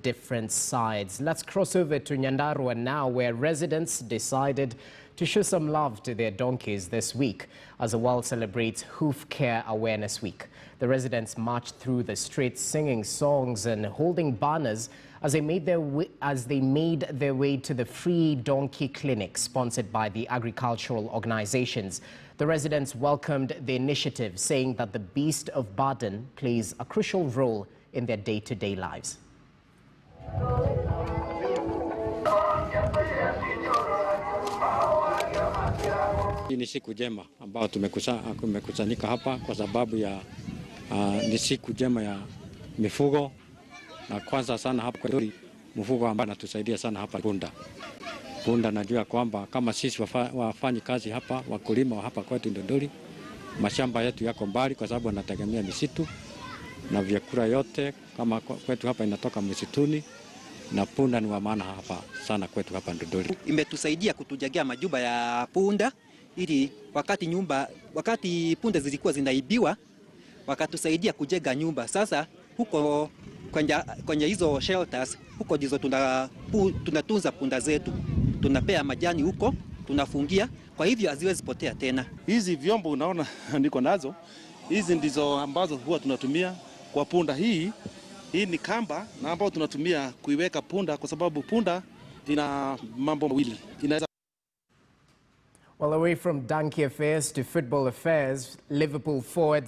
different sides. Let's cross over to Nyandarua now, where residents decided to show some love to their donkeys this week as the world celebrates Hoof Care Awareness Week. The residents marched through the streets singing songs and holding banners as they made their way to the free donkey clinic sponsored by the agricultural organizations. The residents welcomed the initiative, saying that the beast of burden plays a crucial role in their day-to-day lives. Hii ni siku njema ambao tumekusanyika hapa kwa sababu ya ni siku njema ya mifugo, na kwanza sana hapa kwa mfugo ambao anatusaidia sana hapa punda. Punda najua kwamba kama sisi wafanyi kazi hapa, wakulima wa hapa kwetu Ndondoli, mashamba yetu yako mbali kwa sababu anategemea misitu na vyakula yote kama kwetu hapa inatoka misituni, na punda ni wa maana hapa sana kwetu hapa Ndondoli. Imetusaidia kutujengea majumba ya punda ili wakati punda zilikuwa zinaibiwa wakatusaidia kujenga nyumba. Sasa huko kwenye hizo shelters huko ndizo tunatunza punda zetu. Tunapea majani huko, tunafungia, kwa hivyo haziwezi potea tena. Hizi vyombo unaona niko nazo, hizi ndizo ambazo huwa tunatumia kwa punda. Hii ni kamba na ambao tunatumia kuiweka punda kwa sababu punda ina mambo mawili. Well, away from donkey affairs to football affairs, Liverpool forward